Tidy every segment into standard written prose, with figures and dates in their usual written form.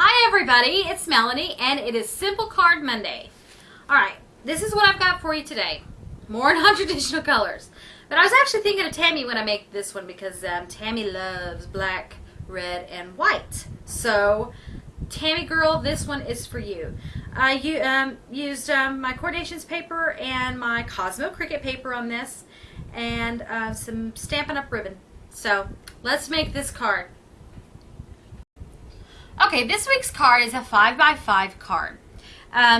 Hi everybody, it's Melanie and it is Simple Card Monday. Alright, this is what I've got for you today. More non-traditional colors. But I was actually thinking of Tammy when I make this one because Tammy loves black, red, and white. So, Tammy girl, this one is for you. I used my Coordinations paper and my Cosmo Cricut paper on this and some Stampin' Up! Ribbon. So, let's make this card. Okay, this week's card is a 5x5 card.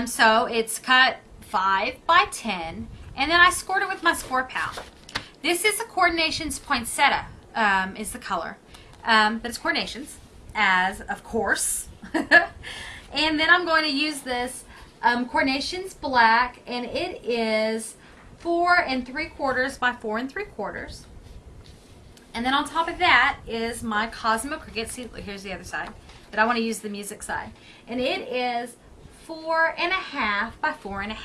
So it's cut 5 by 10, and then I scored it with my score pal. This is a Coordinations Poinsettia, is the color. But it's Coordinations, as of course. And then I'm going to use this Coordinations Black, and it is 4 3/4 by 4 3/4. And then on top of that is my Cosmo Cricut. See, here's the other side. But I want to use the music side. And it is 4 1/2 by 4 1/2.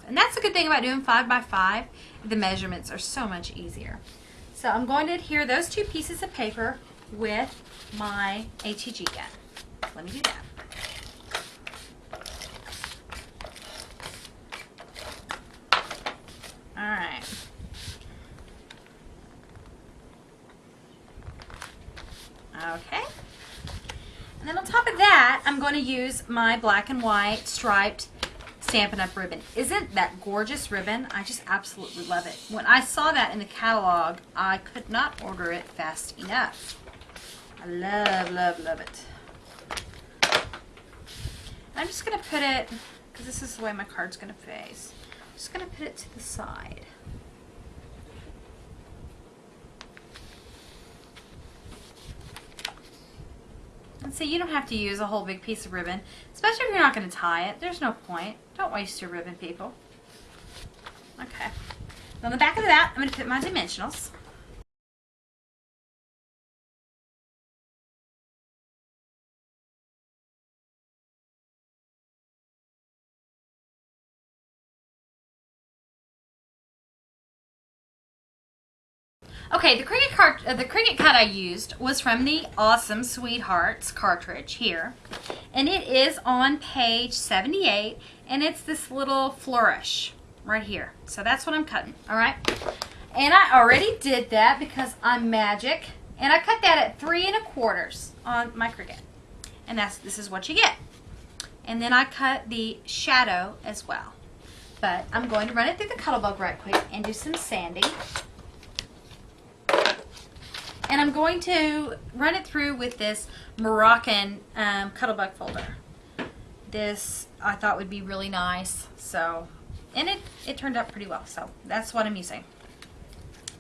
And that's the good thing about doing 5 by 5. The measurements are so much easier. So I'm going to adhere those two pieces of paper with my ATG gun. Let me do that. All right. Okay. And then on top of that, I'm going to use my black and white striped Stampin' Up! Ribbon. Isn't that gorgeous ribbon? I just absolutely love it. When I saw that in the catalog, I could not order it fast enough. I love, love, love it. I'm just going to put it, because this is the way my card's going to face, I'm just going to put it to the side. And so you don't have to use a whole big piece of ribbon, especially if you're not going to tie it. There's no point. Don't waste your ribbon, people. Okay. On the back of that, I'm going to put my dimensionals. Okay, the Cricut cut I used was from the Awesome Sweethearts cartridge here. And it is on page 78, and it's this little flourish right here. So that's what I'm cutting, all right? And I already did that because I'm magic. And I cut that at 3 1/4 on my Cricut. And this is what you get. And then I cut the shadow as well. But I'm going to run it through the Cuttlebug right quick and do some sanding. And I'm going to run it through with this Moroccan Cuttlebug folder. This I thought would be really nice. So, and it turned out pretty well. So that's what I'm using.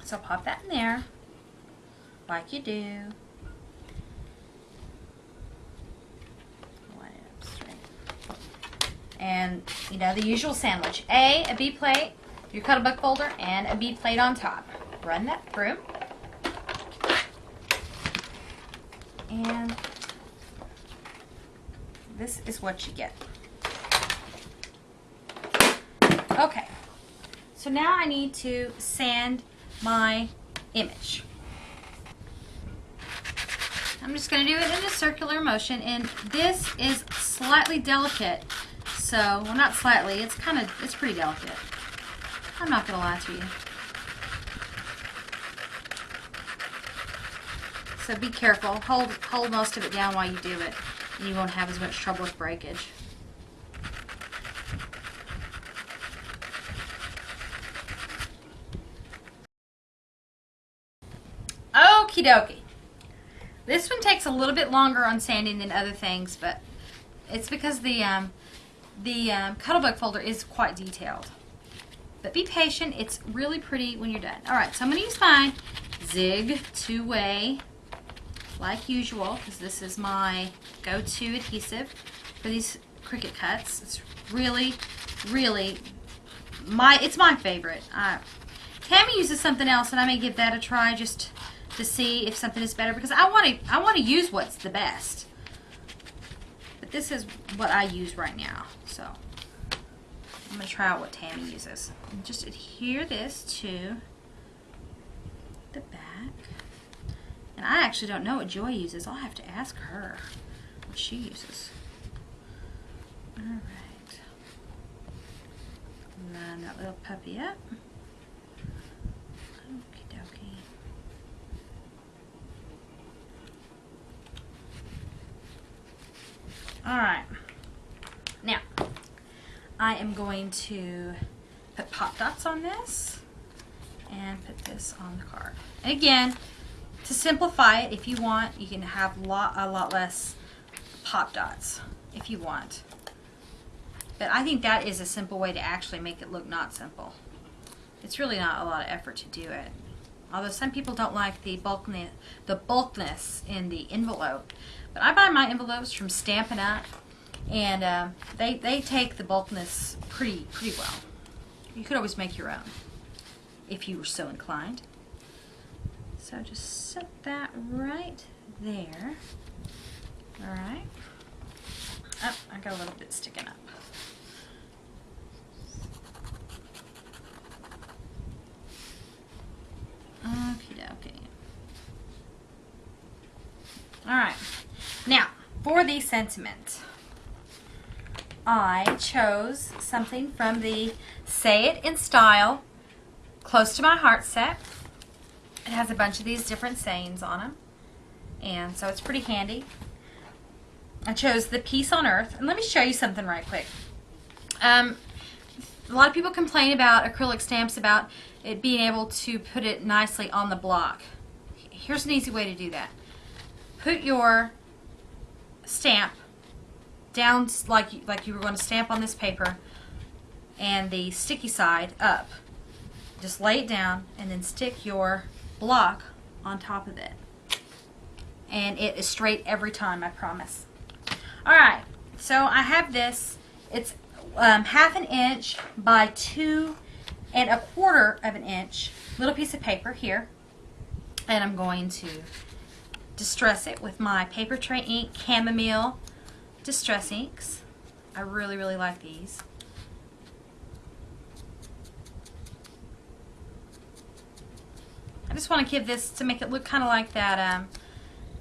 So pop that in there, like you do. Line it up straight. And you know the usual sandwich: a B plate, your Cuttlebug folder, and a B plate on top. Run that through. And this is what you get. Okay, so now I need to sand my image. I'm just going to do it in a circular motion, and this is slightly delicate. So, well, not slightly, it's pretty delicate. I'm not going to lie to you. So be careful. Hold most of it down while you do it, and you won't have as much trouble with breakage. Okie dokie. This one takes a little bit longer on sanding than other things, but it's because the Cuttlebug folder is quite detailed. But be patient. It's really pretty when you're done. All right, so I'm going to use my Zig 2-way. Like usual, because this is my go-to adhesive for these Cricut cuts. It's really, really it's my favorite. Tammy uses something else, and I may give that a try just to see if something is better, because I want to use what's the best. But this is what I use right now, so I'm going to try out what Tammy uses. And just adhere this to the back. And I actually don't know what Joy uses. I'll have to ask her what she uses. Alright. Line that little puppy up. Okie dokie. Alright. Now, I am going to put pop dots on this and put this on the card. And again, to simplify it, if you want, you can have a lot less pop dots if you want. But I think that is a simple way to actually make it look not simple. It's really not a lot of effort to do it. Although some people don't like the bulkness in the envelope. But I buy my envelopes from Stampin' Up! And they take the bulkness pretty well. You could always make your own if you were so inclined. So just set that right there. Alright. Oh, I got a little bit sticking up. Okie dokie. Alright. Now, for the sentiment, I chose something from the Say It in Style Close to My Heart set. It has a bunch of these different sayings on them, and so it's pretty handy. I chose the Peace on Earth, and let me show you something right quick. A lot of people complain about acrylic stamps, about it being able to put it nicely on the block. Here's an easy way to do that. Put your stamp down like you were going to stamp on this paper, and the sticky side up. Just lay it down and then stick your block on top of it. And it is straight every time, I promise. Alright, so I have this. It's 1/2 inch by 2 1/4 of an inch little piece of paper here. And I'm going to distress it with my Paper Tray Ink Chamomile Distress Inks. I really like these. I just want to give this to make it look kind of like that,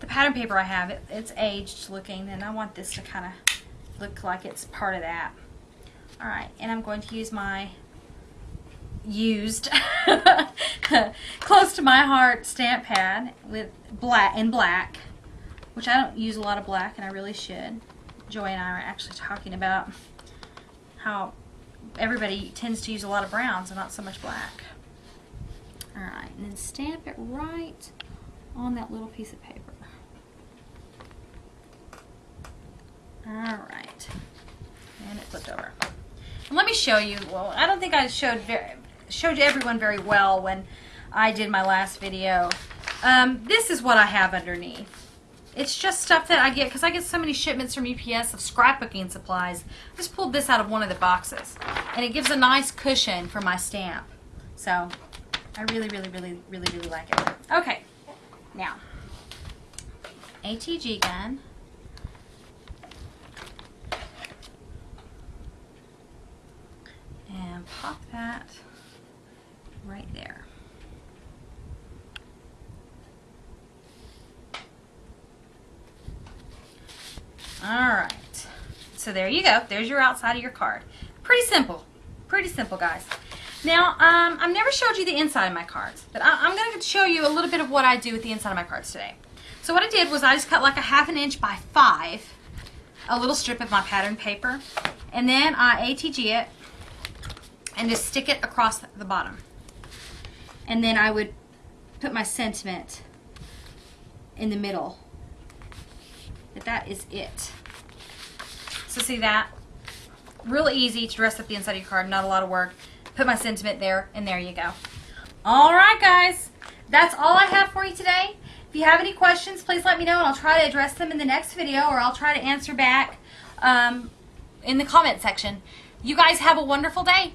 the pattern paper I have. It's aged looking, and I want this to kind of look like it's part of that. Alright, and I'm going to use my used Close to My Heart stamp pad with black, which I don't use a lot of black, and I really should. Joy and I are actually talking about how everybody tends to use a lot of browns and not so much black. Alright, and then stamp it right on that little piece of paper. Alright, and it flipped over. And let me show you, well, I don't think I showed everyone very well when I did my last video. This is what I have underneath. It's just stuff that I get, because I get so many shipments from UPS of scrapbooking supplies. I just pulled this out of one of the boxes, and it gives a nice cushion for my stamp. So, I really like it. Okay, now, ATG gun. And pop that right there. Alright, so there you go. There's your outside of your card. Pretty simple, guys. Now, I've never showed you the inside of my cards, but I'm going to show you a little bit of what I do with the inside of my cards today. So what I did was I just cut like a 1/2 inch by 5, a little strip of my pattern paper, and then I ATG it and just stick it across the bottom. And then I would put my sentiment in the middle. But that is it. So see that? Really easy to dress up the inside of your card, not a lot of work. Put my sentiment there, and there you go. Alright guys, that's all I have for you today. If you have any questions, please let me know, and I'll try to address them in the next video, or I'll try to answer back in the comment section. You guys have a wonderful day.